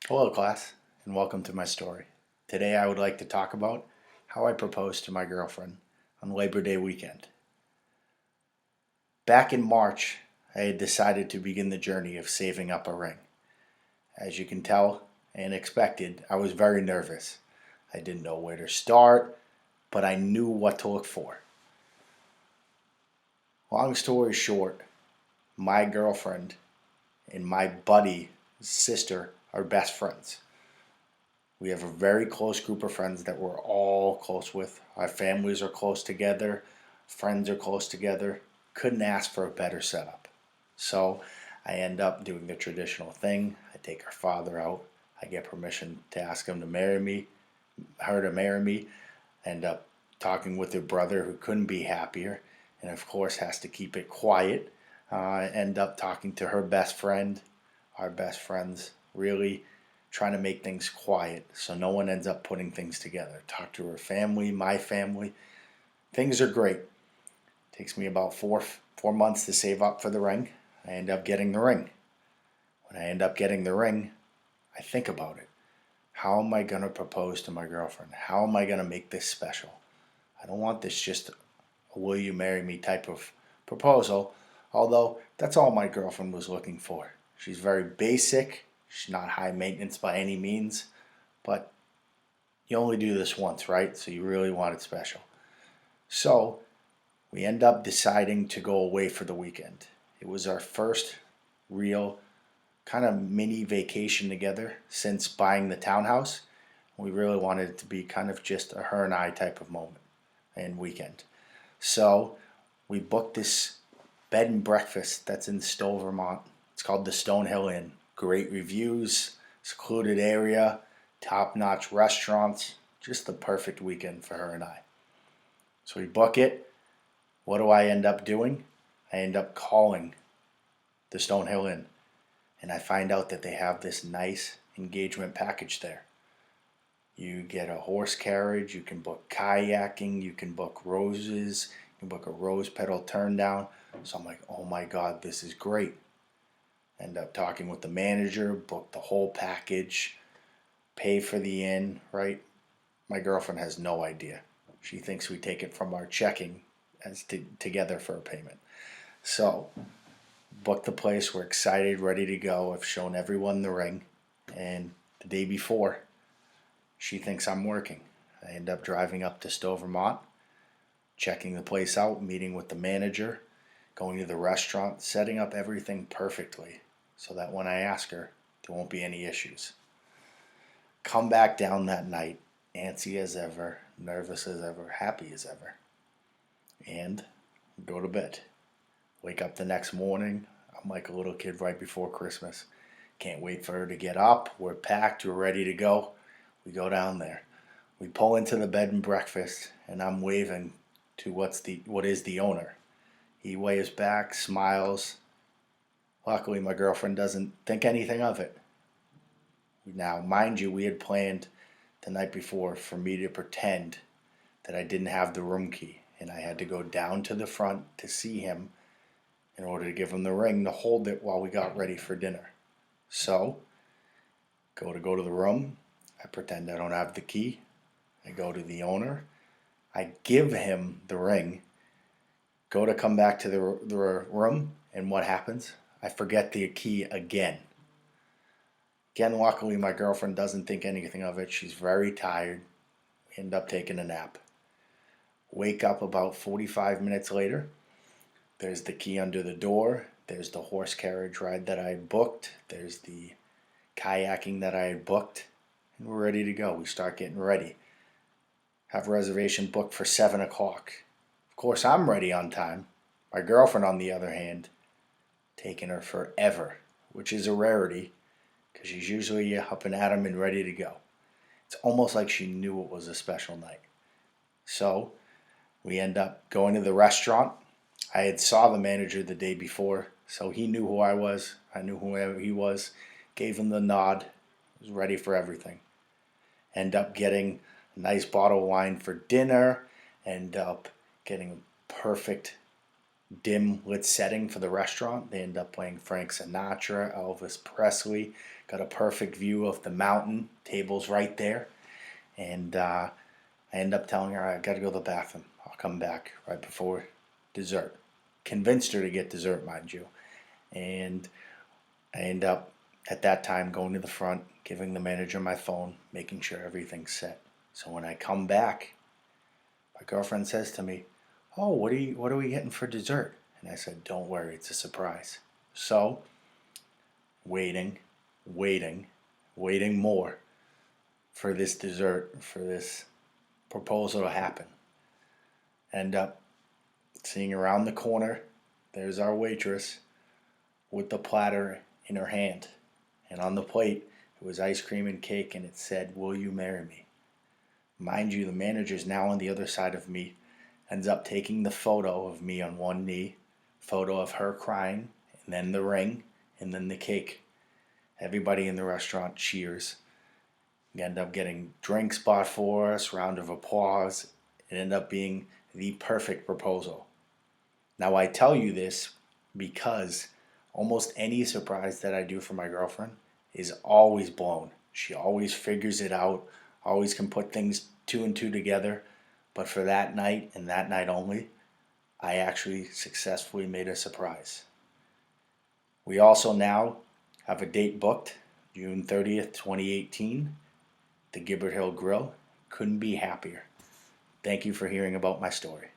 Hello, class, and welcome to my story. Today, I would like to talk about how I proposed to my girlfriend on Labor Day weekend. Back in March, I had decided to begin the journey of saving up a ring. As you can tell and expected, I was very nervous. I didn't know where to start, but I knew what to look for. Long story short, my girlfriend and my buddy's sister are best friends. We have a very close group of friends that we're all close with. Our families are close together, friends are close together. Couldn't ask for a better setup. So I end up doing the traditional thing. I take her father out. I get permission to ask him to marry me, her to marry me. End up talking with her brother, who couldn't be happier, and of course has to keep it quiet. End up talking to her best friend, our best friends, really trying to make things quiet so no one ends up putting things together. Talk to her family, my family. Things are great. Takes me about four months to save up for the ring. I end up getting the ring. When I end up getting the ring, I think about it. How am I gonna propose to my girlfriend? How am I gonna make this special? I don't want this just a will you marry me type of proposal, although that's all my girlfriend was looking for. She's very basic, she's not high maintenance by any means, but you only do this once, right? So you really want it special. So we end up deciding to go away for the weekend. It was our first real kind of mini vacation together since buying the townhouse. We really wanted it to be kind of just a her and I type of moment and weekend. So we booked this bed and breakfast that's in Stowe, Vermont. It's called the Stonehill Inn. Great reviews, secluded area, top-notch restaurants. Just the perfect weekend for her and I. So we book it. What do I end up doing? I end up calling the Stonehill Inn, and I find out that they have this nice engagement package there. You get a horse carriage, you can book kayaking, you can book roses, you can book a rose petal turn down. So I'm like, oh my God, this is great. End up talking with the manager, book the whole package, pay for the inn, right? My girlfriend has no idea. She thinks we take it from our checking as together for a payment. So, book the place, we're excited, ready to go. I've shown everyone the ring. And the day before, she thinks I'm working. I end up driving up to Stowe, Vermont, checking the place out, meeting with the manager, going to the restaurant, setting up everything perfectly so that when I ask her, there won't be any issues. Come back down that night, antsy as ever, nervous as ever, happy as ever, and go to bed. Wake up the next morning, I'm like a little kid right before Christmas. Can't wait for her to get up. We're packed, we're ready to go. We go down there. We pull into the bed and breakfast, and I'm waving to what is the owner. He waves back, smiles. Luckily, my girlfriend doesn't think anything of it. Now, mind you, we had planned the night before for me to pretend that I didn't have the room key, and I had to go down to the front to see him in order to give him the ring to hold it while we got ready for dinner. So, go to the room. I pretend I don't have the key. I go to the owner. I give him the ring. Go to come back to the room, and what happens? I forget the key again. Again, luckily, my girlfriend doesn't think anything of it. She's very tired. We end up taking a nap. Wake up about 45 minutes later. There's the key under the door. There's the horse carriage ride that I had booked. There's the kayaking that I had booked. And we're ready to go. We start getting ready. Have a reservation booked for 7 o'clock. Of course, I'm ready on time. My girlfriend, on the other hand, taking her forever, which is a rarity because she's usually up and at 'em and ready to go. It's almost like she knew it was a special night. So we end up going to the restaurant. I had saw the manager the day before, so he knew who I was. I knew who he was. Gave him the nod. Was ready for everything. End up getting a nice bottle of wine for dinner. End up getting a perfect dim lit setting for the restaurant. They end up playing Frank Sinatra, Elvis Presley. Got a perfect view of the mountain. Table's right there. And I end up telling her I got to go to the bathroom. I'll come back right before dessert. Convinced her to get dessert, mind you. And I end up at that time going to the front, giving the manager my phone, making sure everything's set. So when I come back, my girlfriend says to me, "Oh, what are we getting for dessert?" And I said, "Don't worry, it's a surprise." So, waiting, waiting, waiting more for this dessert, for this proposal to happen. End up seeing around the corner, there's our waitress with the platter in her hand. And on the plate, it was ice cream and cake, and it said, "Will you marry me?" Mind you, the manager's now on the other side of me, ends up taking the photo of me on one knee, photo of her crying, and then the ring, and then the cake. Everybody in the restaurant cheers. We end up getting drinks bought for us, round of applause. It ended up being the perfect proposal. Now I tell you this because almost any surprise that I do for my girlfriend is always blown. She always figures it out, always can put things two and two together. But for that night and that night only, I actually successfully made a surprise. We also now have a date booked, June 30th, 2018, the Gibbert Hill Grill. Couldn't be happier. Thank you for hearing about my story.